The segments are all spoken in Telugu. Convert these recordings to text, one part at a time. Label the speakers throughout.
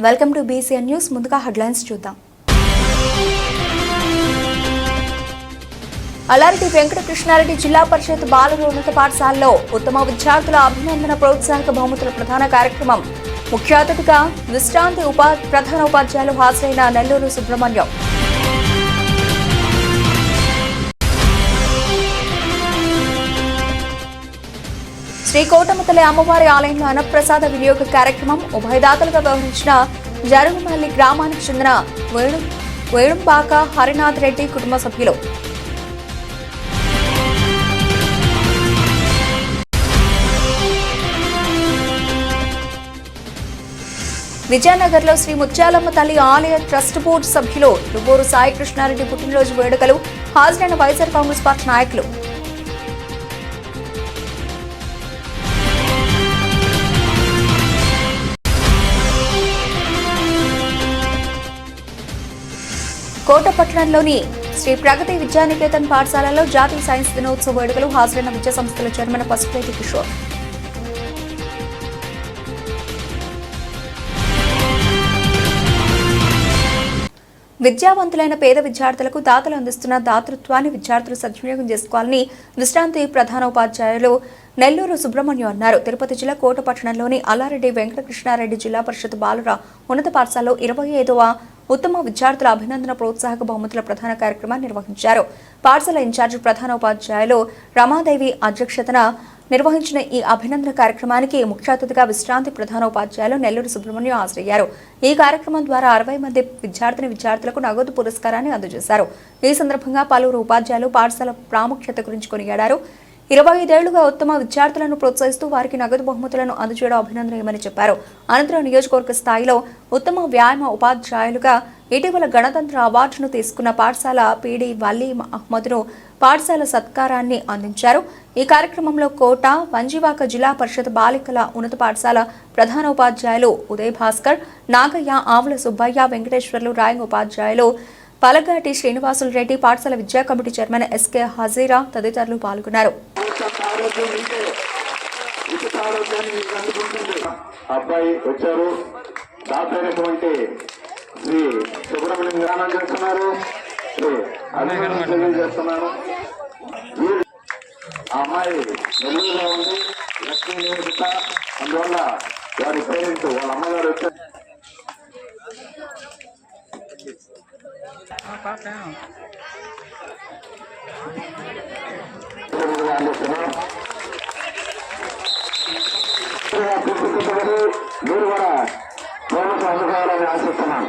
Speaker 1: Welcome to BCN news. ముందుగా హెడ్లైన్స్ చూద్దాం. అల్లారెడ్డి వెంకట కృష్ణారెడ్డి జిల్లా పరిషత్ బాలుర ఉన్నత పాఠశాలలో ఉత్తమ విద్యార్థుల అభినందన ప్రోత్సాహక బహుమతుల ప్రధాన కార్యక్రమం. ముఖ్య అతిథిగా విశ్రాంతి ప్రధాన ఉపాధ్యాయులు హాజరైన నెల్లూరు సుబ్రహ్మణ్యం. శ్రీ కోటమతల్లి అమ్మవారి ఆలయంలో అన్నప్రసాద వినియోగ కార్యక్రమం. ఉభయదాతలుగా వ్యవహరించిన జరుగుమల్లి గ్రామానికి చెందిన వేణుంపాక హరినాథ్ రెడ్డి కుటుంబ సభ్యులు. విజయనగర్లో శ్రీ ముత్యాలమ్మ తల్లి ఆలయ ట్రస్ట్ బోర్డు సభ్యులు రుబూరు సాయి కృష్ణారెడ్డి పుట్టినరోజు వేడుకలు. హాజరైన వైఎస్ఆర్ కాంగ్రెస్ పార్టీ నాయకులు. కోటపట్టణంలోని శ్రీ ప్రగతి విద్యానికేతన్ పాఠశాలలో జాతీయ సైన్స్ దినోత్సవ వేడుకలు. హాజరైన విద్యా సంస్థల చైర్మన్ పసుపేటి కిషోర్. విద్యావంతులైన పేద విద్యార్థులకు దాతలు అందిస్తున్న దాతృత్వాన్ని విద్యార్థులు సద్వినియోగం చేసుకోవాలని విశ్రాంతి ప్రధాన ఉపాధ్యాయులు నెల్లూరు సుబ్రహ్మణ్యం అన్నారు. తిరుపతి జిల్లా కోటపట్టణంలోని అల్లారెడ్డి వెంకట కృష్ణారెడ్డి జిల్లా పరిషత్ బాలుర ఉన్నత పాఠశాలలో 25వ ఉత్తమ విద్యార్థుల అభినందన ప్రోత్సాహక బహుమతుల ప్రధాన కార్యక్రమాన్ని నిర్వహించారు. పాఠశాల ఇన్ఛార్జి ప్రధాన ఉపాధ్యాయులు రమాదేవి అధ్యక్షతన నిర్వహించిన ఈ అభినందన కార్యక్రమానికి ముఖ్య అతిథిగా విశ్రాంతి ప్రధాన ఉపాధ్యాయులు నెల్లూరు సుబ్రహ్మణ్యం హాజరయ్యారు. ఈ కార్యక్రమం ద్వారా 60 మంది విద్యార్థులకు నగదు పురస్కారాన్ని అందజేశారు. ఈ సందర్భంగా పలువురు ఉపాధ్యాయులు పాఠశాల ప్రాముఖ్యత గురించి కొనియాడారు. 25 ఏళ్లుగా ఉత్తమ విద్యార్థులను ప్రోత్సహిస్తూ వారికి నగదు బహుమతులను అందజేయడం అభినందనీయమని చెప్పారు. అనంతరం నియోజకవర్గ స్థాయిలో ఉత్తమ వ్యాయామ ఉపాధ్యాయులుగా ఇటీవల గణతంత్ర అవార్డును తీసుకున్న పాఠశాల పీడీ వలీం అహ్మద్ను పాఠశాల సత్కారాన్ని అందించారు. ఈ కార్యక్రమంలో కోట వంజివాక జిల్లా పరిషత్ బాలికల ఉన్నత పాఠశాల ప్రధాన ఉపాధ్యాయులు ఉదయ్ భాస్కర్, నాగయ్య, ఆవుల సుబ్బయ్య, వెంకటేశ్వర్లు, రాయింగ్ ఉపాధ్యాయులు పలగాటి శ్రీనివాసులు రెడ్డి, పాఠశాల విద్యా కమిటీ చైర్మన్ ఎస్కే హజీరా తదితరులు పాల్గొన్నారు.
Speaker 2: అబ్బాయి వచ్చారు. దాతైనటువంటి శ్రీ సుబ్రహ్మణ్యం గ్రామం చేస్తున్నారు. తెలియజేస్తున్నాను. ఆ అమ్మాయి నెల్లూరులో ఉంది, లక్ష్మీ నివేదిత. అందువల్ల వారి పేరెంట్ వాళ్ళ అమ్మగారు వచ్చారు. మీరు కూడా బోనస్ అందుకోవాలని ఆశిస్తున్నాను.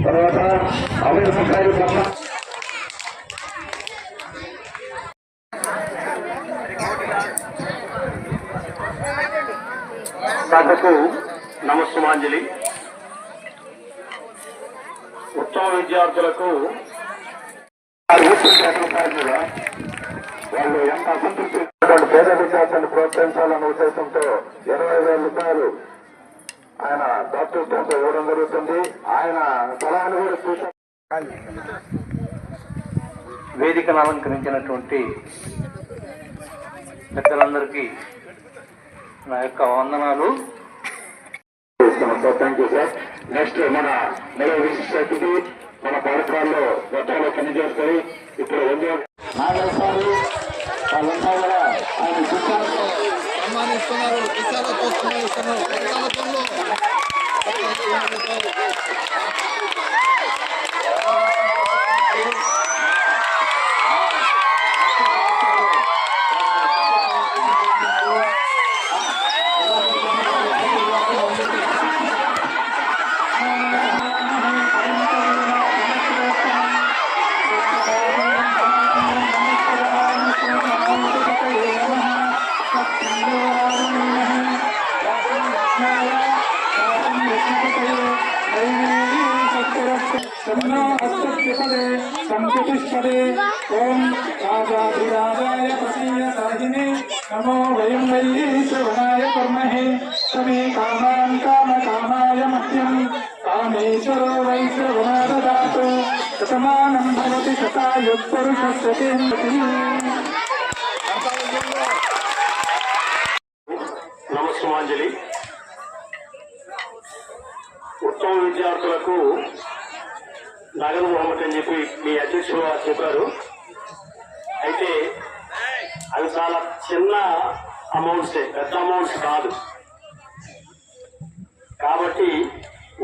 Speaker 2: తర్వాత అభివృద్ధి సభకు నమస్సుమాంజలి. ఉత్తమ విద్యార్థులకు వాళ్ళు ఎంత అసంతృప్తి పేద విద్యార్థులను ప్రోత్సహించాలన్న ఉద్దేశంతో 20,000 రూపాయలు ఆయన దాతృత్వంతో ఇవ్వడం జరుగుతుంది. ఆయన సలహాను కూడా చూశారు. వేదికను అలంకరించినటువంటి పెద్దలందరికీ నా యొక్క వందనాలు. Thank you sir. నెక్స్ట్ మన నెల విశిష్ట అతిథి మన పాఠశాలలో గతంలో పనిచేస్తాయి. ఇప్పుడు నాగేశ్వరు వాళ్ళంతా కూడా ఆయన సన్మానిస్తున్నారు. సంప్రతిష్టదే. ఓం రాజాధిరాజాయ ప్రసీయతాహినే నమో వయం why శ్రవణాయ కర్మహే సమే come on కామకామాయ మహ్యం కామేశ్వరో why శ్రవణా దదాతు Shatamanam Bhavati శతాయుఃపురుషస్య తేంద్రతి. నమస్సుమాంజలి.
Speaker 3: నగదు బహుమతి అని చెప్పి మీ అధ్యక్షులు వారు చెప్పారు. అయితే అవి చాలా చిన్న అమౌంట్సే, పెద్ద అమౌంట్స్ కాదు. కాబట్టి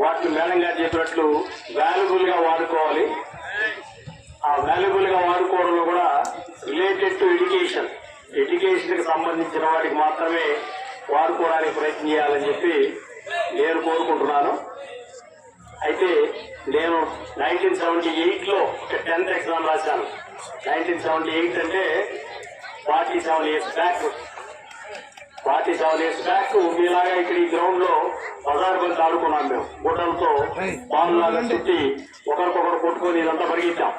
Speaker 3: వాటిని మేడం గారు చెప్పినట్లు వాల్యుబుల్ గా వాడుకోవాలి. ఆ వాల్యుబుల్ గా వాడుకోవడంలో కూడా రిలేటెడ్ టు ఎడ్యుకేషన్ కి సంబంధించిన వాటికి మాత్రమే వాడుకోవడానికి ప్రయత్నం చేయాలని చెప్పి నేను కోరుకుంటున్నాను. అయితే నేను 1978లో 10th ఎగ్జామ్ రాశాను. 1978 అంటే 47 years బ్యాక్. 47 years బ్యాక్ మీలాగా ఇక్కడ ఈ గ్రౌండ్ లో బజార్ బంతి ఆడుకున్నాం. మేము గుడ్డలతో బాలులాగా చుట్టి ఒకరికొకరు కొట్టుకొని ఇదంతా పరిగెత్తాం.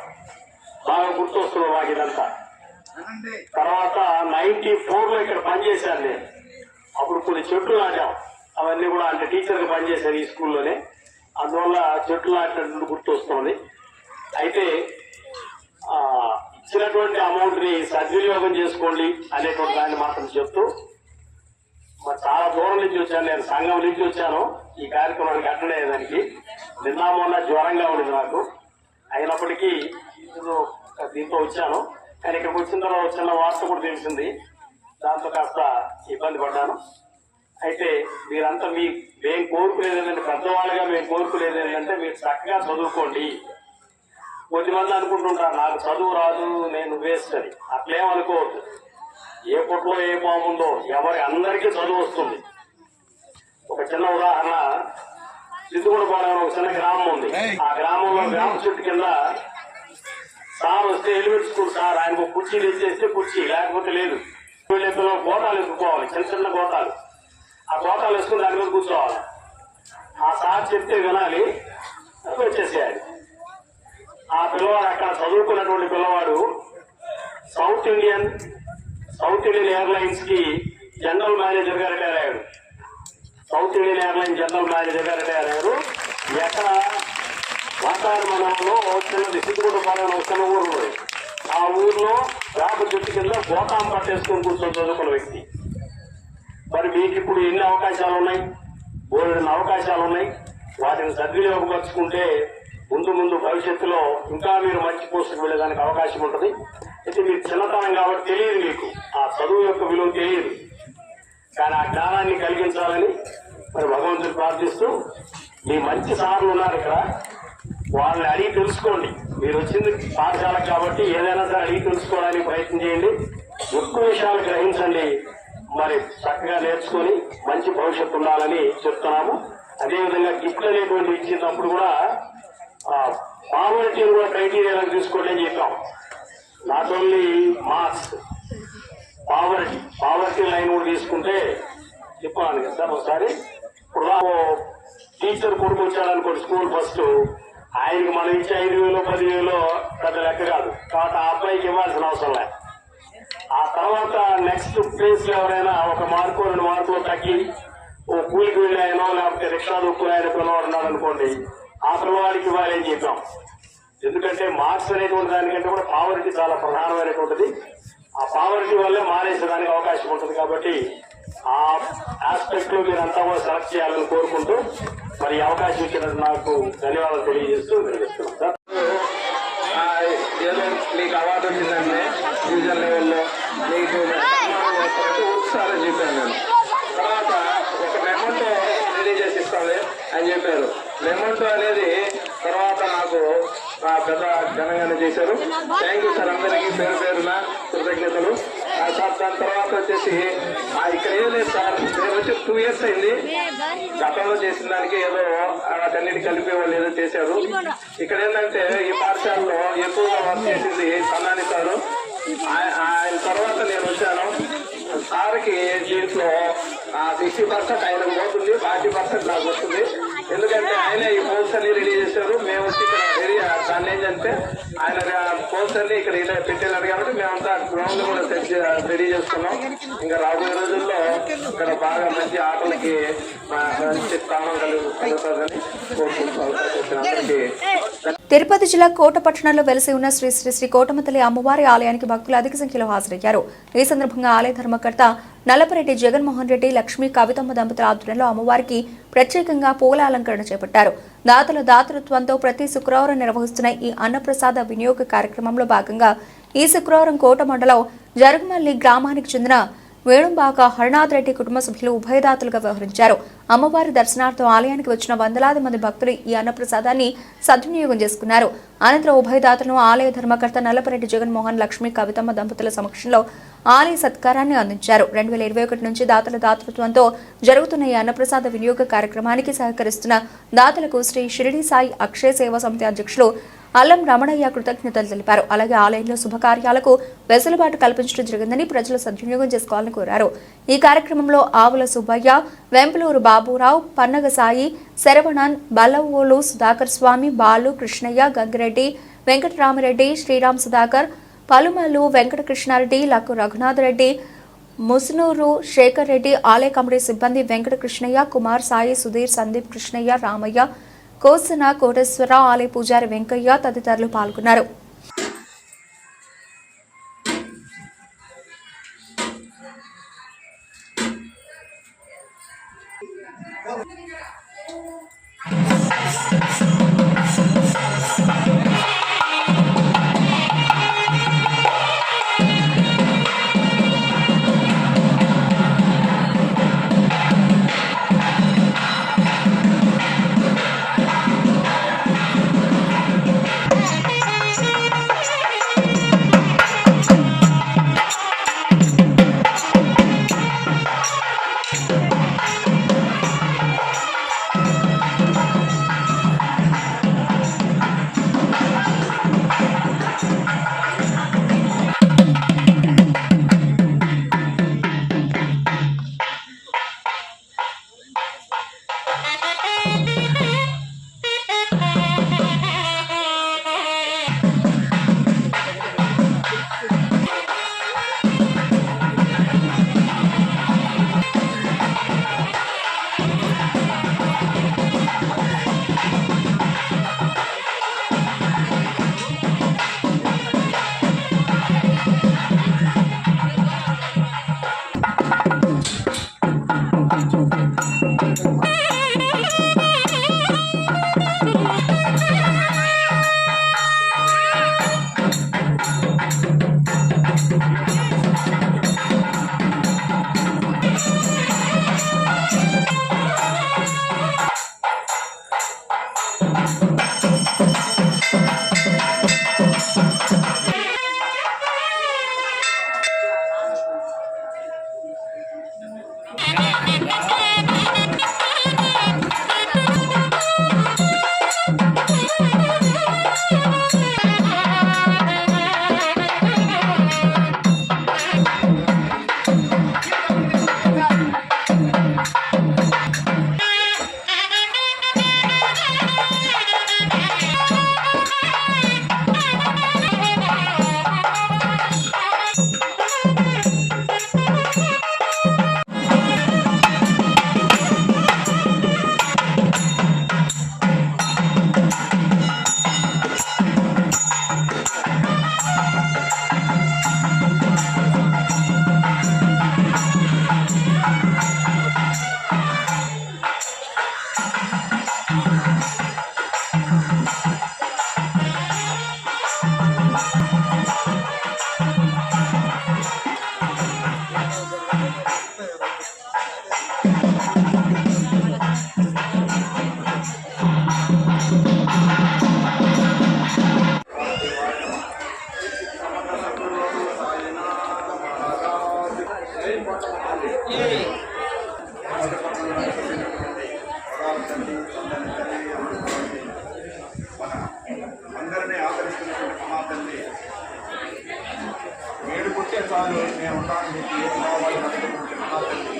Speaker 3: బాగా గుర్తొస్తున్నాం మాకు ఇదంతా. తర్వాత 94లో ఇక్కడ పనిచేశాను నేను. అప్పుడు కొన్ని చెట్లు నాటాం. అవన్నీ కూడా అంటే టీచర్గా పనిచేశాను ఈ స్కూల్లోనే. అందువల్ల చెట్లు నాటినట్టు గుర్తొస్తుంది. అయితే ఇచ్చినటువంటి అమౌంట్ ని సద్వినియోగం చేసుకోండి అనేటువంటి దాన్ని మాత్రం చెప్తూ, మరి చాలా దూరం నుంచి వచ్చాను నేను, సంఘం నుంచి వచ్చాను ఈ కార్యక్రమానికి అటెండ్ అయ్యేదానికి. నిన్న మొన్న జ్వరంగా ఉండేది నాకు, అయినప్పటికీ దీంతో వచ్చాను. కానీ ఇక్కడికి వచ్చిన తర్వాత చిన్న వార్త కూడా తెలిసింది, దాంతో కాస్త ఇబ్బంది పడ్డాను. అయితే మీరంతా మేము కోరుకునేది ఏంటంటే, పెద్దవాళ్ళుగా మేము కోరుకునేది ఏంటంటే మీరు చక్కగా చదువుకోండి. కొద్దిమంది అనుకుంటుంటారు నాకు చదువు రాదు, నేను వేస్ట్ అని. అట్లేమనుకోవద్దు. ఏ పుట్లో ఏ బాగుందో అందరికీ చదువు వస్తుంది. ఒక చిన్న ఉదాహరణ, సిద్ధుగూడపాలెం ఒక చిన్న గ్రామం ఉంది. ఆ గ్రామంలో గ్రామ చెట్టు కింద సార్ వస్తే ఎలిమెంట్ స్కూల్ సార్, ఆయనకు కుర్చీ తెచ్చేస్తే కుర్చీ, లేకపోతే లేదు. వీళ్ళిద్దరు గోటాలు ఎత్తుకోవాలి, చిన్న చిన్న గోటాలు. ఆ గోటాలు వేసుకుని దాని మీద కూర్చోవాలి. ఆ సార్ చెప్తే వినాలి, వచ్చేసేయాలి. ఆ పిల్లవాడు అక్కడ చదువుకున్నటువంటి పిల్లవాడు సౌత్ ఇండియన్ ఎయిర్లైన్స్ కి జనరల్ మేనేజర్ గా రిటైర్ అయ్యాడు. South Indian airlines general manager గా రిటైర్ అయ్యారు. ఎక్కడ వాతావరణంలో చిన్నది సిద్ధుగూడపాలెం ఒక చిన్న ఊరు ఉంది. ఆ ఊర్లో వేప చెట్టు కింద గోతాం పట్టేసుకుని కూర్చొని చదువుకున్న వ్యక్తి. మరి మీకు ఇప్పుడు ఎన్ని అవకాశాలు ఉన్నాయి, బోలెడన్ని అవకాశాలు ఉన్నాయి. వాటిని సద్వినియోగపరుచుకుంటే ముందు భవిష్యత్తులో ఇంకా మీరు మంచి పోస్టుకు వెళ్ళేదానికి అవకాశం ఉంటుంది. అయితే మీరు చిన్నతనం కాబట్టి తెలియదు, మీకు ఆ చదువు యొక్క విలువ తెలియదు. కానీ ఆ జ్ఞానాన్ని కలిగించాలని మరి భగవంతుని ప్రార్థిస్తూ, మీ మంచి సార్లు ఉన్నారు ఇక్కడ, వాళ్ళని అడిగి తెలుసుకోండి. మీరు వచ్చింది పాఠశాలకు కాబట్టి ఏదైనా సరే అడిగి తెలుసుకోవడానికి ప్రయత్నం చేయండి. ఎక్కువ విషయాలు గ్రహించండి. మరి చక్కగా నేర్చుకుని మంచి భవిష్యత్తు ఉండాలని చెప్తున్నాము. అదేవిధంగా గిఫ్ట్ అనేటువంటి ఇచ్చినప్పుడు కూడా పావర్టీని కూడా క్రైటీరియా తీసుకోండి అని చెప్పాం. Not only marks, poverty line కూడా తీసుకుంటే చెప్పాను కదా సార్ ఒకసారి. ఇప్పుడు టీచర్ కొడుకు వచ్చాడనుకోండి స్కూల్ ఫస్ట్, ఆయనకి మనం ఇచ్చే 5,000 10,000 పెద్ద లెక్క కాదు. కాబట్టి ఆ అబ్బాయికి ఇవ్వాల్సిన అవసరం లేదు. ఆ తర్వాత నెక్స్ట్ ప్లేస్ లో ఎవరైనా 1 మార్కు 2 మార్కులు తగ్గి ఓ కూలికి వెళ్ళి ఆయనో లేకపోతే రిక్షా దొక్కుని ఆయన పిల్లవాడు ఉన్నాడు అనుకోండి, ఆ పిల్లవాడికి ఇవ్వాలి అని చెప్పాం. ఎందుకంటే మార్క్స్ అనేటువంటి దానికంటే కూడా పావర్టీ చాలా ప్రధానమైనటువంటిది. ఆ పావర్టీ వల్లే మానేసేదానికి అవకాశం ఉంటుంది. కాబట్టి ఆ ఆస్పెక్ట్ లో మీరంతా కూడా సెలెక్ట్ చేయాలని కోరుకుంటూ మరి అవకాశం ఇచ్చినట్టు నాకు ధన్యవాదాలు తెలియజేస్తూ వినిపిస్తున్నాం సార్.
Speaker 4: ఏదో మీకు అవార్డు వచ్చిందంటే డివిజన్ లెవెల్లో మీకు ఉత్సాహం చెప్పాను నేను. తర్వాత ఒక మెమోటో రెడీ చేసి ఇస్తాను అని చెప్పారు. మెమోటో అనేది తర్వాత నాకు పెద్ద ఘనంగానే చేశారు. థ్యాంక్ యూ సార్, అందరికీ పేరున కృతజ్ఞతలు. సార్ దాని తర్వాత వచ్చేసి ఇక్కడ ఏం లేదు సార్, నేను వచ్చి 2 years అయింది. గతంలో చేసిన దానికి ఏదో వాటన్నిటి కలిపి వాళ్ళు ఏదో చేశారు. ఇక్కడ ఏంటంటే ఈ పాఠశాలలో ఎక్కువగా వర్క్ చేసింది సన్నాని సారు. ఆయన తర్వాత నేను వచ్చాను. సార్కి దీంట్లో 60% ఆయనకు పోతుంది, 40% నాకు వస్తుంది. ఎందుకంటే ఆయన ఈ పోల్స్ అన్ని రెడీ చేశారు. మేము వచ్చి ఇక్కడ దాన్ని ఏంటంటే ఆయన పోల్స్ అన్ని ఇక్కడ ఇలా పెట్టేలాడు కాబట్టి మేమంతా గ్రౌండ్ కూడా రెడీ చేసుకున్నాం. ఇంకా రాబోయే రోజుల్లో ఇక్కడ బాగా మంచి ఆటలకి మంచి స్థానం కలుగుతుందని కోరుకుంటున్నాం.
Speaker 1: తిరుపతి జిల్లా కోట పట్టణంలో వెలిసి ఉన్న శ్రీ శ్రీ శ్రీ కోటమతల్లి అమ్మవారి ఆలయానికి భక్తులు అధిక సంఖ్యలో హాజరయ్యారు. ఈ సందర్భంగా ఆలయ ధర్మకర్త నల్లపరెడ్డి జగన్మోహన్ రెడ్డి, లక్ష్మీ కవితమ్మ దంపతుల ఆధ్వర్యంలో అమ్మవారికి ప్రత్యేకంగా పూల అలంకరణ చేపట్టారు. దాతల దాతృత్వంతో ప్రతి శుక్రవారం నిర్వహిస్తున్న ఈ అన్నప్రసాద వినియోగ కార్యక్రమంలో భాగంగా ఈ శుక్రవారం కోట మండలం జరుగుమల్లి గ్రామానికి చెందిన వేణుంబాక హరినాథ్ రెడ్డి కుటుంబ సభ్యులు ఉభయదాతలుగా వ్యవహరించారు. అమ్మవారి దర్శనార్థం ఆలయానికి వచ్చిన వందలాది మంది భక్తులు ఈ అన్నప్రసాదాన్ని సద్వినియోగం చేసుకున్నారు. అనంతరం ఉభయదాతలను ఆలయ ధర్మకర్త నల్లపరెడ్డి జగన్మోహన్, లక్ష్మీ కవితమ్మ దంపతుల సమక్షంలో ఆలయ సత్కారాన్ని అందించారు. 2021 నుంచి దాతల దాతృత్వంతో జరుగుతున్న ఈ అన్నప్రసాద వినియోగ కార్యక్రమానికి సహకరిస్తున్న దాతలకు శ్రీ షిరిడి సాయి అక్షయ సేవా సమితి అధ్యక్షులు అల్లం రమణయ్య కృతజ్ఞతలు తెలిపారు. అలాగే ఆలయంలో శుభకార్యాలకు వెసులుబాటు కల్పించడం జరిగిందని ప్రజలు సద్వినియోగం చేసుకోవాలని కోరారు. ఈ కార్యక్రమంలో ఆవుల సుబ్బయ్య, వెంపలూరు బాబురావు, పన్నగ సాయి, శరవణన్, బల్లవోలు సుధాకర్ స్వామి, బాలు, కృష్ణయ్య, గంగిరెడ్డి, వెంకటరామిరెడ్డి, శ్రీరామ్ సుధాకర్, పలుమల్లు వెంకటకృష్ణారెడ్డి, లక్కు రఘునాథ్ రెడ్డి, ముసునూరు శేఖర్ రెడ్డి, ఆలయ కమిటీ సిబ్బంది వెంకటకృష్ణయ్య, కుమార్, సాయి, సుధీర్, సందీప్, కృష్ణయ్య, రామయ్య, కోసన, కోటేశ్వర, ఆలయ పూజారి వెంకయ్య తదితరులు పాల్గొన్నారు.
Speaker 2: అందరినీ ఆదరిస్తున్నటువంటి మహాతల్లి ఏడు పుట్టే చాలు నేను ఉన్నాను మీకు ఏం కావాలి అనుకున్నటువంటి మహాతల్లి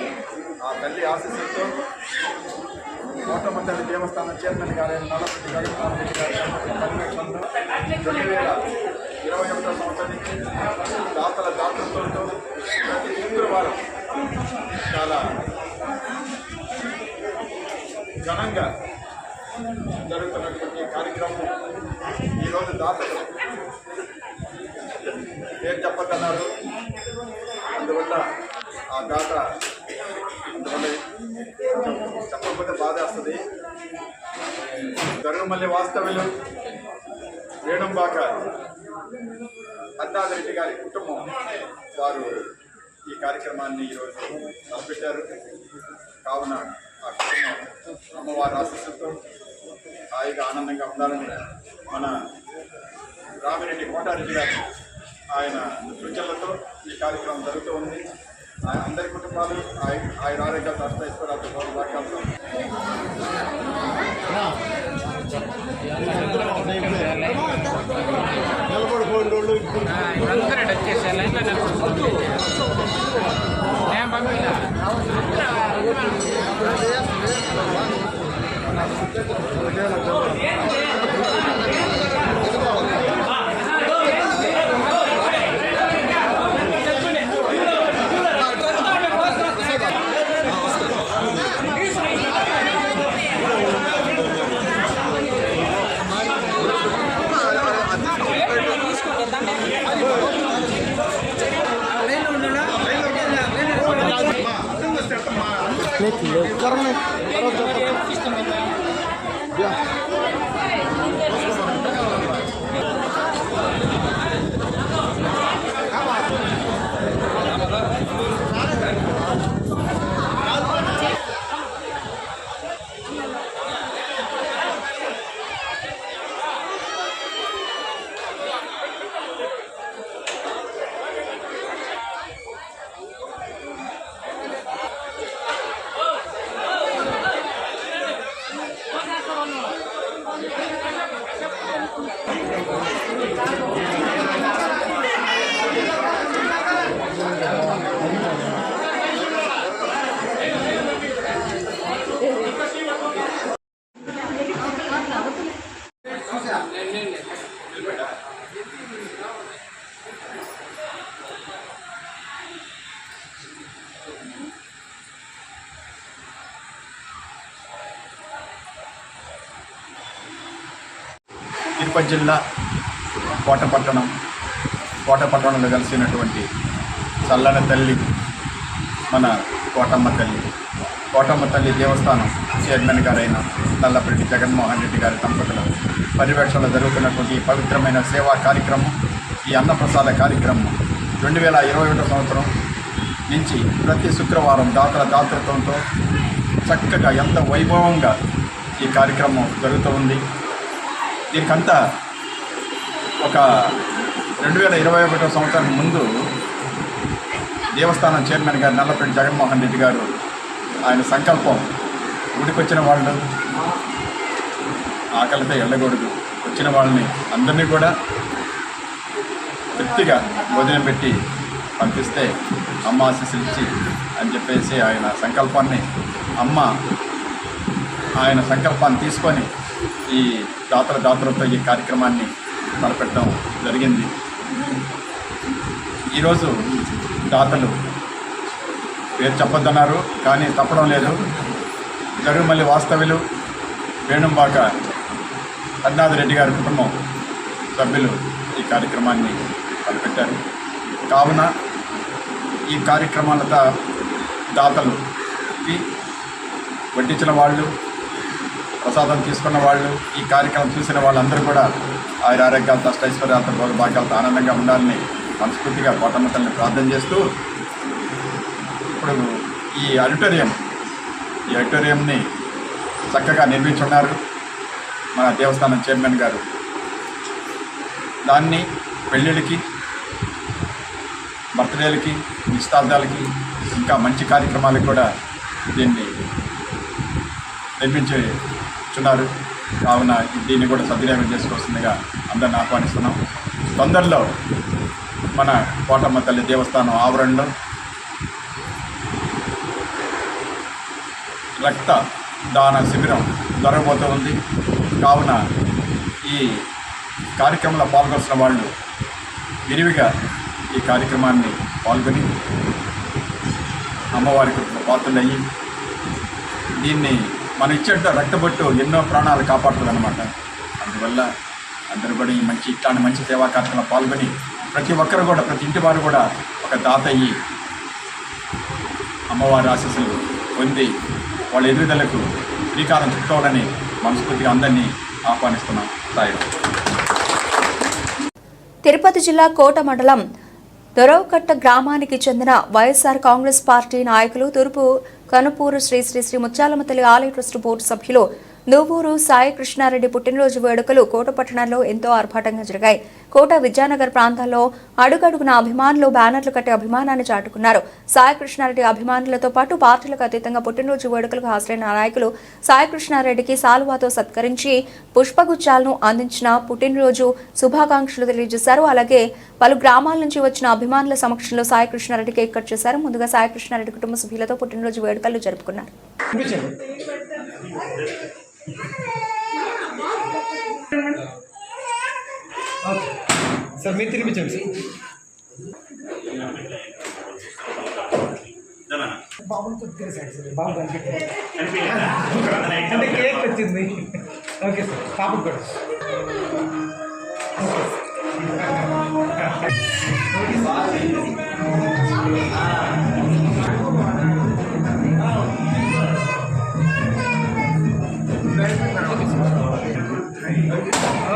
Speaker 2: ఆ తల్లి ఆశీస్సులతో కోటమ్మ తల్లి దేవస్థానం చైర్మన్ గారు నల్లపరెడ్డి జగన్మోహన్ రెడ్డి గారి పర్యవేక్షణలో 2021 సంవత్సరానికి దాతల దాతృత్వంతో ప్రతి శుక్రవారం చాలా ఘనంగా జరుగుతున్నటువంటి కార్యక్రమం ఈరోజు దాతలు పేరు చెప్పకన్నారు. అందువల్ల ఆ దాత జరుగుమల్లి వాస్తవ్యులు వేణుంబాక అన్నారెడ్డి గారి కుటుంబం వారు ఈ కార్యక్రమాన్ని ఈరోజు తలపెట్టారు. కావున ఆ కుటుంబం అమ్మవారి ఆశీస్సులతో హాయిగా ఆనందంగా ఉండాలని మన రామిరెడ్డి కోటారెడ్డి గారు ఆయన సూచనలతో ఈ కార్యక్రమం జరుగుతూ ఉంది. అందరి కుటుంబాలు ఆయన ఆరోగ్యాలు అష్టైశ్వర్యాలతో బాగుపడతాం. తిరుపతి జిల్లా కోటపట్టణంలో కలిసినటువంటి చల్లని తల్లి మన కోటమ్మ తల్లి దేవస్థానం చైర్మన్ గారైన నల్లపరెడ్డి జగన్మోహన్ రెడ్డి గారి దంపతుల పర్యవేక్షణలో జరుగుతున్నటువంటి ఈ పవిత్రమైన సేవా కార్యక్రమం, ఈ అన్నప్రసాద కార్యక్రమం 2021 సంవత్సరం నుంచి ప్రతి శుక్రవారం దాతృత్వంతో చక్కగా ఎంత వైభవంగా ఈ కార్యక్రమం జరుగుతూ ఉంది. దీనికంతా ఒక 2021 సంవత్సరం ముందు దేవస్థానం చైర్మన్ గారు నల్లపరెడ్డి జగన్మోహన్ రెడ్డి గారు ఆయన సంకల్పం, గుడికొచ్చిన వాళ్ళు ఆకలితో వెళ్ళకూడదు, వచ్చిన వాళ్ళని అందరినీ కూడా తృప్తిగా భోజనం పెట్టి పంపిస్తే అమ్మ ఆశీస్సులు ఇచ్చి అని చెప్పేసి ఆయన సంకల్పాన్ని తీసుకొని ఈ దాతలతో ఈ కార్యక్రమాన్ని తలపెట్టడం జరిగింది. ఈరోజు దాతలు పేరు చెప్పొద్దన్నారు, కానీ తప్పడం లేదు. జరుగుమల్లి వాస్తవ్యులు వేణుంబాక అన్నారెడ్డి గారి కుటుంబం సభ్యులు ఈ కార్యక్రమాన్ని తలపెట్టారు. కావున ఈ కార్యక్రమాలతో దాతలుకి వడ్డించిన వాళ్ళు, ప్రసాదం తీసుకున్న వాళ్ళు, ఈ కార్యక్రమం చూసిన వాళ్ళందరూ కూడా ఆరోగ్యాలతో అష్టైశ్వర్యాలతో భోగభాగ్యాలతో ఆనందంగా ఉండాలని మనస్ఫూర్తిగా కోటమ్మ తల్లిని ప్రార్థన చేస్తూ, ఇప్పుడు ఈ ఆడిటోరియంని చక్కగా నిర్మించున్నారు మన దేవస్థానం చైర్మన్ గారు. దాన్ని పెళ్ళిళ్ళకి, బర్త్డేలకి, నిశ్చితార్థాలకి, ఇంకా మంచి కార్యక్రమాలకు కూడా దీన్ని నిర్మించున్నారు. కావున దీన్ని కూడా సద్వినియోగం చేసుకోవాల్సిందిగా అందరిని ఆహ్వానిస్తున్నాం. తొందరలో మన కోటమ్మ తల్లి దేవస్థానం ఆవరణలో రక్త దాన శిబిరం జరగబోతూ ఉంది. కావున ఈ కార్యక్రమంలో పాల్గొన్న వాళ్ళు విరివిగా ఈ కార్యక్రమాన్ని పాల్గొని అమ్మవారికి పాత్రలయ్యి, దీన్ని మనం ఇచ్చేట రక్తబొట్టు ఎన్నో ప్రాణాలు కాపాడుతుంది అన్నమాట. అందువల్ల అందరూ కూడా ఇట్లాంటి మంచి సేవా కార్యక్రమంలో పాల్గొని ప్రతి ఒక్కరు కూడా, ప్రతి ఇంటి వారు కూడా ఒక దాత అయ్యి అమ్మవారి ఆశీస్సులు పొంది వాళ్ళ ఎదుగుదలకు శ్రీకారం చుట్టుకోవాలని మనస్ఫూర్తిగా అందరినీ ఆహ్వానిస్తున్నాం. స్థాయి
Speaker 1: తిరుపతి జిల్లా కోట మండలం దొరవకట్ట గ్రామానికి చెందిన వైఎస్ఆర్ కాంగ్రెస్ పార్టీ నాయకులు తూర్పు కనుపూరు శ్రీ శ్రీ శ్రీ ముత్యాలమ్మ తల్లి ఆలయ ట్రస్ట్ బోర్డు సభ్యులు నువ్వూరు సాయి కృష్ణారెడ్డి పుట్టినరోజు వేడుకలు కోట పట్టణంలో ఎంతో ఆర్భాటంగా జరిగాయి. కోట విద్యానగర్ ప్రాంతాల్లో అడుగడుగున అభిమానులు బ్యానర్లు కట్టి అభిమానాన్ని చాటుకున్నారు. సాయి కృష్ణారెడ్డి అభిమానులతో పాటు పార్టీలకు అతీతంగా పుట్టినరోజు వేడుకలకు హాజరైన నాయకులు సాయి కృష్ణారెడ్డికి సాలువాతో సత్కరించి పుష్పగుచ్చాలను అందించిన పుట్టినరోజు శుభాకాంక్షలు తెలియజేశారు. అలాగే పలు గ్రామాల నుంచి వచ్చిన అభిమానుల సమక్షంలో సాయి కృష్ణారెడ్డి కేక్ కట్ చేశారు. ముందుగా సాయి కృష్ణారెడ్డి కుటుంబ సభ్యులతో పుట్టినరోజు వేడుకలు జరుపుకున్నారు.
Speaker 5: సార్ మీరు తినిపించండి సార్. బాబు తిరిగిసాడు సార్. బాబు కనిపించారు అంటే కేక్ వచ్చింది. Okay sir. పాపకు కూడా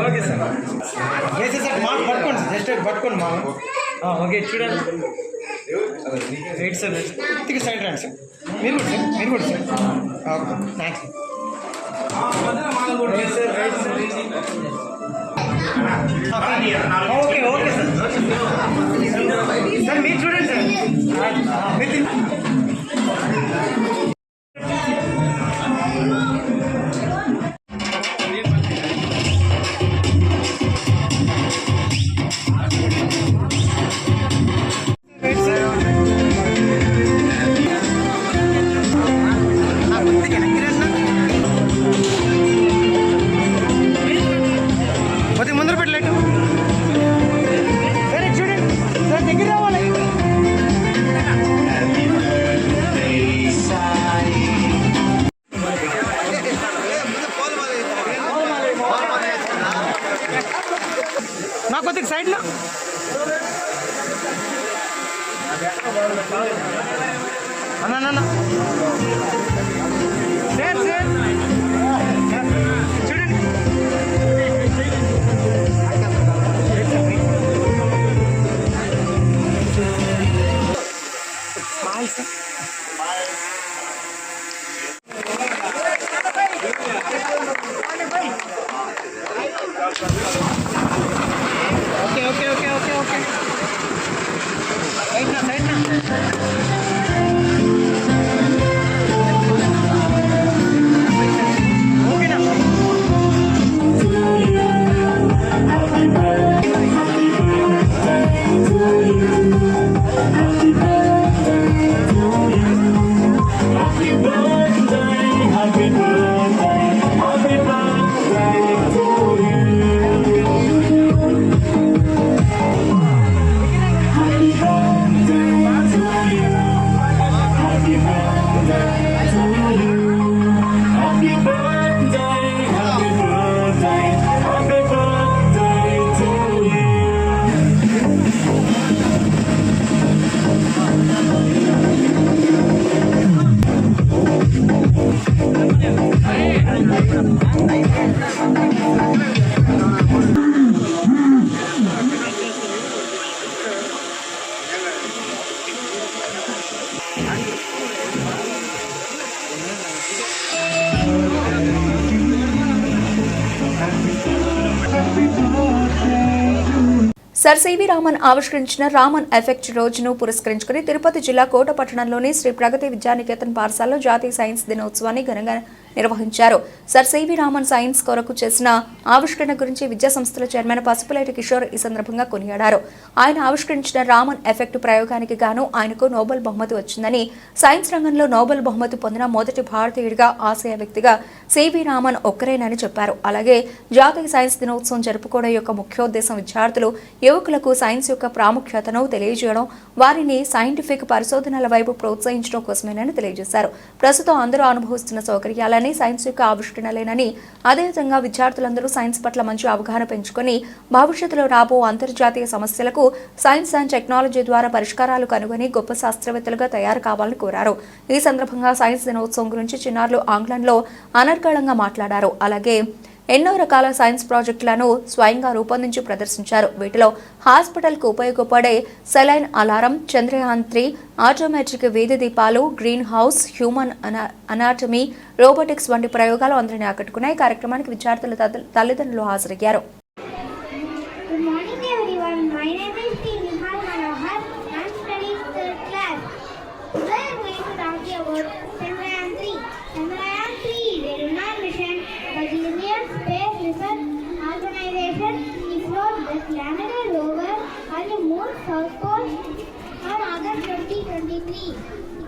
Speaker 5: ఓకే సార్. వేసేసారి మా పట్టుకోండి సార్. జస్ట్ పట్టుకోండి మా. ఓకే చూడండి. Right sir. ఇక సైడ్ రండి సార్. మీరు కూడా సార్. మీరు కూడా sir. Okay thanks sir. Right sir. Okay okay sir. Sir మీరు చూడండి సార్. మీరు ముందర పెట్టలేదు. సరే చూడండి సార్. దగ్గర రావాలి. నా కొద్దిగా సైడ్లో అన్న సార్ సార్ చూడండి. Okay okay okay okay okay side నా ఓకేనా.
Speaker 1: సర్ సివి రామన్ ఆవిష్కరించిన రామన్ ఎఫెక్ట్ రోజును పురస్కరించుకుని తిరుపతి జిల్లా కోట పట్టణంలోని శ్రీ ప్రగతి విద్యానికేతన్ పాఠశాలలో జాతీయ సైన్స్ దినోత్సవాన్ని ఘనంగా నిర్వహించారు. సర్ సివి రామన్ సైన్స్ కొరకు చేసిన ఆవిష్కరణ గురించి విద్యా సంస్థల చైర్మన్ పసుపులేటి కిషోర్ ఈ సందర్భంగా కొనియాడారు. ఆయన ఆవిష్కరించిన రామన్ ఎఫెక్ట్ ప్రయోగానికి గాను ఆయనకు నోబెల్ బహుమతి వచ్చిందని, సైన్స్ రంగంలో నోబెల్ బహుమతి పొందిన మొదటి భారతీయుడిగా, ఆశయ వ్యక్తిగా సివి రామన్ ఒక్కరేనని చెప్పారు. అలాగే జాతీయ సైన్స్ దినోత్సవం జరుపుకోవడం యొక్క ముఖ్యోద్దేశం విద్యార్థులు, యువకులకు సైన్స్ యొక్క ప్రాముఖ్యతను తెలియజేయడం, వారిని సైంటిఫిక్ పరిశోధనల వైపు ప్రోత్సహించడం కోసమేనని తెలియజేశారు. ప్రస్తుతం అందరూ అనుభవిస్తున్న సౌకర్యాలని సైన్స్ యొక్క ఆవిష్కరణలేనని, అదేవిధంగా విద్యార్థులందరూ సైన్స్ పట్ల మంచి అవగాహన పెంచుకొని భవిష్యత్తులో రాబో అంతర్జాతీయ సమస్యలకు సైన్స్ అండ్ టెక్నాలజీ ద్వారా పరిష్కారాలు కనుగొని గొప్ప శాస్త్రవేత్తలుగా తయారు కావాలని కోరారు. ఈ సందర్భంగా సైన్స్ దినోత్సవం గురించి చిన్నారులు ఆంగ్లంలో అనర్గళంగా మాట్లాడారు. అలాగే ఎన్నో రకాల సైన్స్ ప్రాజెక్టులను స్వయంగా రూపొందించి ప్రదర్శించారు. వీటిలో హాస్పిటల్కు ఉపయోగపడే సెలైన్ అలారం, చంద్రయాన్ 3, ఆటోమేటిక్ వీధి దీపాలు, green house, human anatomy, robotics వంటి ప్రయోగాలు అందరినీ ఆకట్టుకున్నాయి. కార్యక్రమానికి విద్యార్థుల తల్లిదండ్రులు హాజరయ్యారు.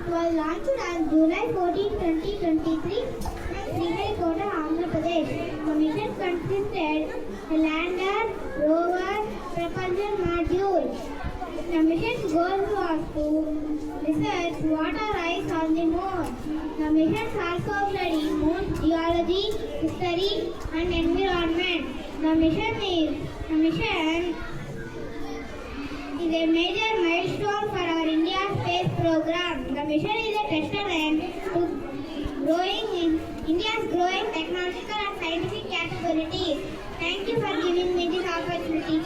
Speaker 6: It was launched on July 14, 2023 from Sriharikota, Andhra Pradesh. The mission consisted a lander, rover, propulsion module. The mission's goal was to research water ice on the moon. The mission also studied moon geology, history, and environment. The mission is a major milestone for our India space program. The mission is a testament to India's growing technological and scientific capabilities. Thank you for giving me this opportunity.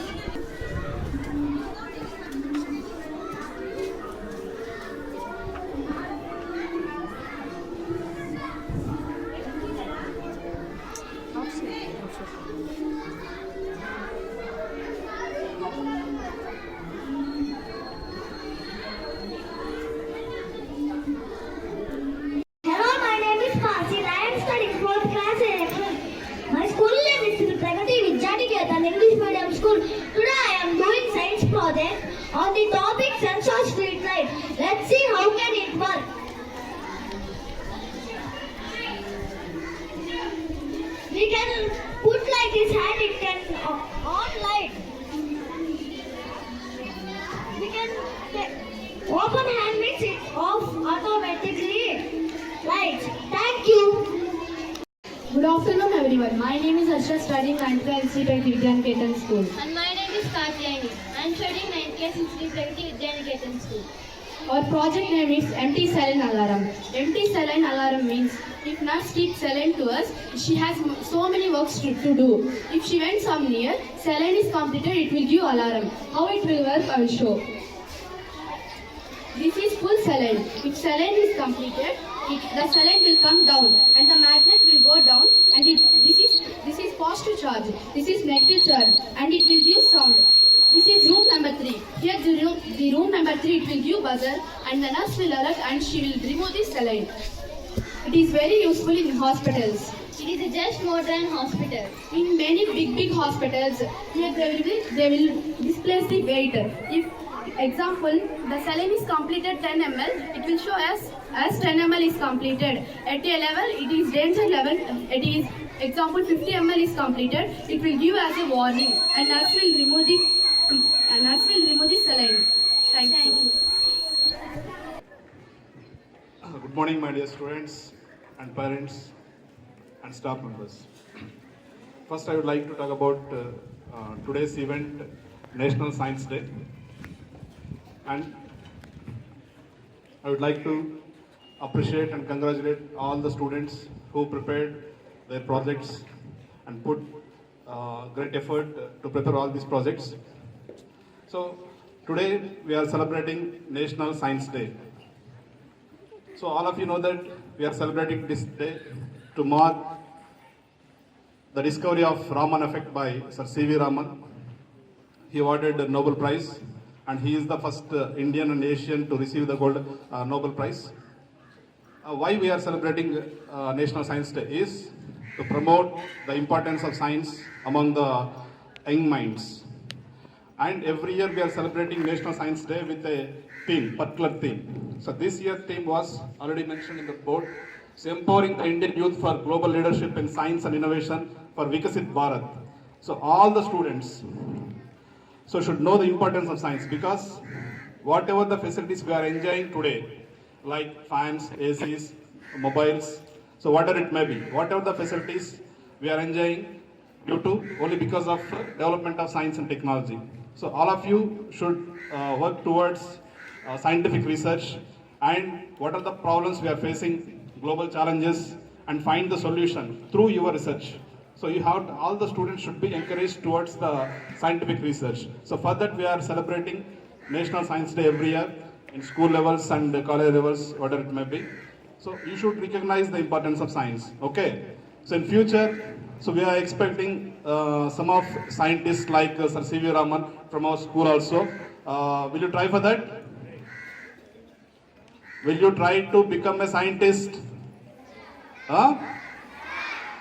Speaker 6: On the topic sensor street light. Let's see how can it work. We can put like this hand, it can on light. We can open hand means it off automatically. Lights. Thank you.
Speaker 7: Good afternoon everyone. My name is Ashra, studying 9th class at Vidyaniketan School.
Speaker 6: And my name is Katyayani. I am studying 9th class in Vidyaniketan School.
Speaker 7: Our project name is Empty Saline Alarm. Empty Saline Alarm means if nurse keeps saline to us, she has so many works to do. If she went some near, saline is completed, it will give alarm. How it will work, I will show. This is full saline. If saline is completed, the saline will come down and the magnet will go down, and this is positive charge, this is negative charge, and it will give sound. This is room number 3. Here the room number 3, it will give buzzer and the nurse will alert and she will remove the saline. It is very useful in hospitals.
Speaker 6: It is just more than hospital.
Speaker 7: In many big hospitals, here they will displace the weight. If example, the saline is completed 10 ml, it will show as 10 ml is completed. At a level, it is danger level. It is example 50 ml is completed, it will give as a warning, and nurse will remove the saline. Thank you.
Speaker 2: Good morning, my dear students and parents and staff members. First, I would like to talk about today's event, National Science Day. And I would like to appreciate and congratulate all the students who prepared their projects and put great effort to prepare all these projects. So today we are celebrating National Science Day. So all of you know that we are celebrating this day to mark the discovery of Raman effect by Sir C.V. Raman. He awarded the Nobel Prize, and he is the first Indian and Asian to receive the gold Nobel Prize. Why we are celebrating National Science Day is to promote the importance of science among the young minds. And every year we are celebrating National Science Day with a theme, particular theme. So this year's theme was already mentioned in the board. It's empowering the Indian youth for global leadership in science and innovation for Vikasit Bharat. So all the students should know the importance of science, because whatever the facilities we are enjoying today, like fans, ACs, mobiles, so whatever it may be, whatever the facilities we are enjoying due to only because of development of science and technology. So all of you should work towards scientific research, and what are the problems we are facing, global challenges, and find the solution through your research.
Speaker 8: So all the students should be encouraged towards the scientific research. So for that we are celebrating National Science Day every year in school levels and college levels, whatever it may be. So you should recognize the importance of science. Okay. So in future, so we are expecting some of scientists like Sir C.V. Raman from our school also. Will you try for that? Will you try to become a scientist? Huh?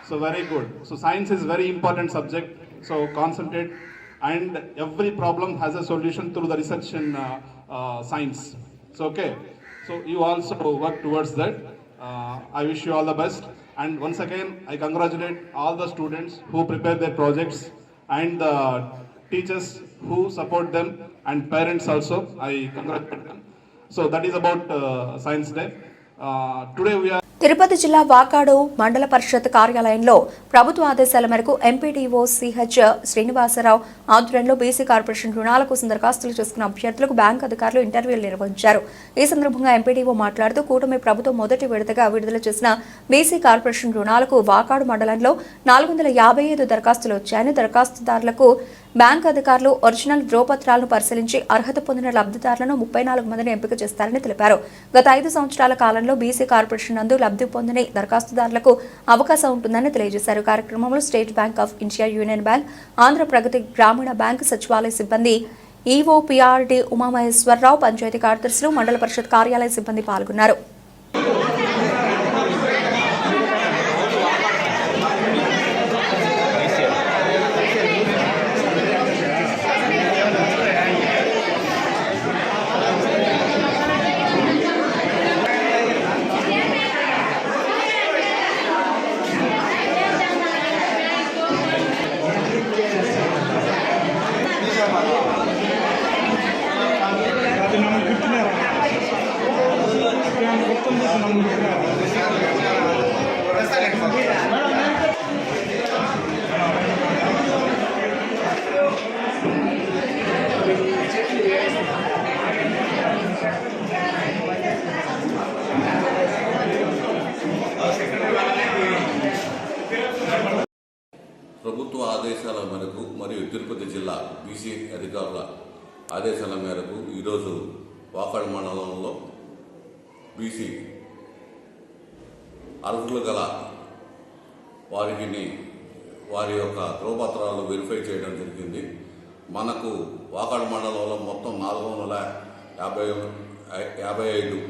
Speaker 8: So very good. So science is very important subject. So concentrate, and every problem has a solution through the research in science. So okay. So you also work towards that. I wish you all the best. And once again, I congratulate all the students who prepare their projects and the teachers who support them and parents also. I congratulate them. So that is about Science Day. Today we are.
Speaker 1: Tirupati జిల్లా వాకాడు మండల పరిషత్ కార్యాలయంలో ప్రభుత్వ ఆదేశాల మేరకు ఎంపీడీఓ సిహెచ్ శ్రీనివాసరావు ఆధ్వర్యంలో బీసీ కార్పొరేషన్ రుణాల కోసం దరఖాస్తులు చేసుకున్న అభ్యర్థులకు బ్యాంకు అధికారులు ఇంటర్వ్యూలు నిర్వహించారు. ఈ సందర్భంగా ఎంపీడీఓ మాట్లాడుతూ కూటమి ప్రభుత్వం మొదటి విడతగా విడుదల చేసిన బీసీ కార్పొరేషన్ రుణాలకు వాకాడు మండలంలో 455 దరఖాస్తులు వచ్చాయని, దరఖాస్తుదారులకు బ్యాంకు అధికారులు ఒరిజినల్ ధ్రువపత్రాలను పరిశీలించి అర్హత పొందిన లబ్ధిదారులను 34 మందిని ఎంపిక చేస్తారని తెలిపారు. గత 5 సంవత్సరాల కాలంలో బీసీ కార్పొరేషన్ నందు లబ్ధి పొందని దరఖాస్తుదారులకు అవకాశం ఉంటుందని తెలియజేశారు. కార్యక్రమంలో State Bank of India, Union Bank, Andhra Pragathi Grameena Bank సచివాలయ సిబ్బంది, ఈవో పీఆర్డీ ఉమామహేశ్వరరావు, పంచాయతీ కార్యదర్శులు, మండల పరిషత్ కార్యాలయ సిబ్బంది పాల్గొన్నారు.
Speaker 9: ప్రభుత్వ ఆదేశాల మేరకు మరియు తిరుపతి జిల్లా బీసీ అధికారుల ఆదేశాల మేరకు ఈరోజు వాకాడు మండలంలో బీసీ అర్హులు గల వారి యొక్క ధ్రువపత్రాలు వెరిఫై చేయడం జరిగింది. మనకు వాకాడు మండలంలో మొత్తం 455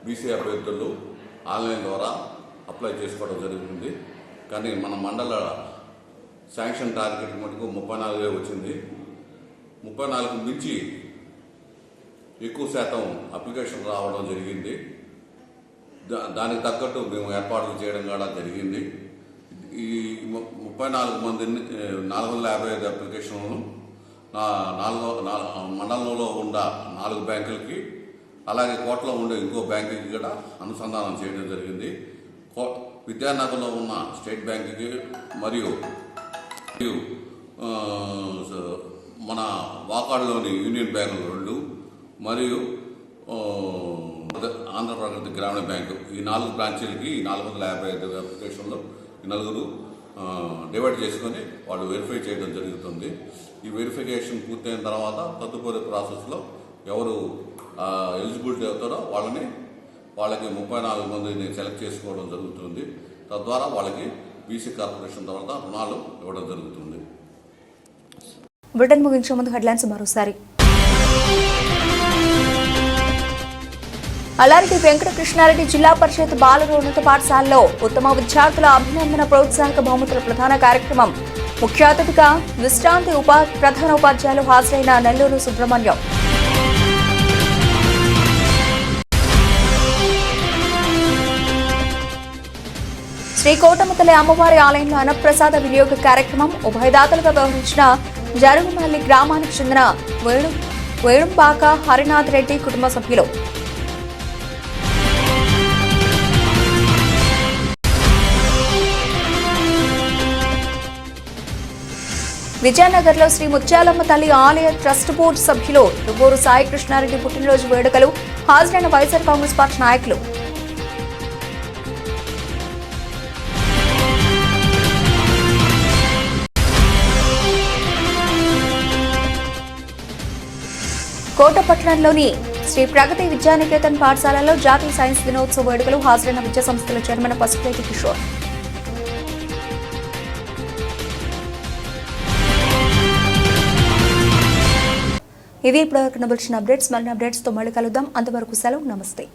Speaker 9: బీసీ అభ్యర్థులు ఆన్లైన్ ద్వారా అప్లై చేసుకోవడం జరుగుతుంది. కానీ మన మండల శాంక్షన్ టార్గెట్ మటుకు 34 వచ్చింది. 34 మించి ఎక్కువ శాతం అప్లికేషన్ రావడం జరిగింది. దానికి తగ్గట్టు మేము ఏర్పాట్లు చేయడం కూడా జరిగింది. ఈ 34 మందిని 455 అప్లికేషన్లను మండలంలో ఉన్న 4 బ్యాంకులకి, అలాగే కోటలో ఉండే ఇంకో బ్యాంకుకి కూడా అనుసంధానం చేయడం జరిగింది. విద్యానగర్లో ఉన్న స్టేట్ బ్యాంకుకి మరియు మన వాకాడులోని యూనియన్ బ్యాంకులు 2 మరియు ఆంధ్ర ప్రగతి గ్రామీణ బ్యాంకు, ఈ 4 బ్రాంచీలకి 455 అప్లికేషన్లు ఈ 4 డివైడ్ చేసుకొని వాళ్ళు వెరిఫై చేయడం జరుగుతుంది. ఈ వెరిఫికేషన్ పూర్తయిన తర్వాత తదుపరి ప్రాసెస్లో ఎవరు ఎలిజిబిలిటీ అవుతారో వాళ్ళకి 34 మందిని సెలెక్ట్ చేసుకోవడం జరుగుతుంది. తద్వారా వాళ్ళకి బీసీ కార్పొరేషన్ తర్వాత రుణాలు ఇవ్వడం జరుగుతుంది.
Speaker 1: బ్రిటన్ ముగించే ముందు హెడ్లైన్స్ మరోసారి. అల్లారెడ్డి వెంకటకృష్ణారెడ్డి జిల్లా పరిషత్ బాలుర ఉన్నత పాఠశాలలో ఉత్తమ విద్యార్థుల అభినందన ప్రోత్సాహక బహుమతుల ప్రధాన కార్యక్రమం. ముఖ్య అతిథిగా విశ్రాంతి ప్రధాన ఉపాధ్యాయులు హాజరైన నెల్లూరు సుబ్రహ్మణ్యం. శ్రీ కోటమతల్లి అమ్మవారి ఆలయంలో అన్నప్రసాద వినియోగ కార్యక్రమం. ఉభయదాతలుగా వ్యవహరించిన జరుగుమల్లి గ్రామానికి చెందిన వేణుంపాక హరినాథ్ రెడ్డి కుటుంబ సభ్యులు. విజయనగర్లో శ్రీ ముత్యాలమ్మ తల్లి ఆలయ ట్రస్ట్ బోర్డు సభ్యులు రుగూరు సాయి కృష్ణారెడ్డి పుట్టినరోజు వేడుకలు. హాజరైన వైఎస్ఆర్ కాంగ్రెస్ పార్టీ నాయకులు. కోట పట్టణంలోని శ్రీ ప్రగతి విద్యానికేతన్ పాఠశాలలో జాతీయ సైన్స్ దినోత్సవ వేడుకలు హాజరైన విద్యా సంస్థల చైర్మన్ పసుపులేటి కిషోర్. ఇవి ఇప్పటివరకు నడిచిన అప్డేట్స్. మరిన్ని అప్డేట్స్తో మళ్ళీ కలుద్దాం. అంతవరకు సెలవు. నమస్తే.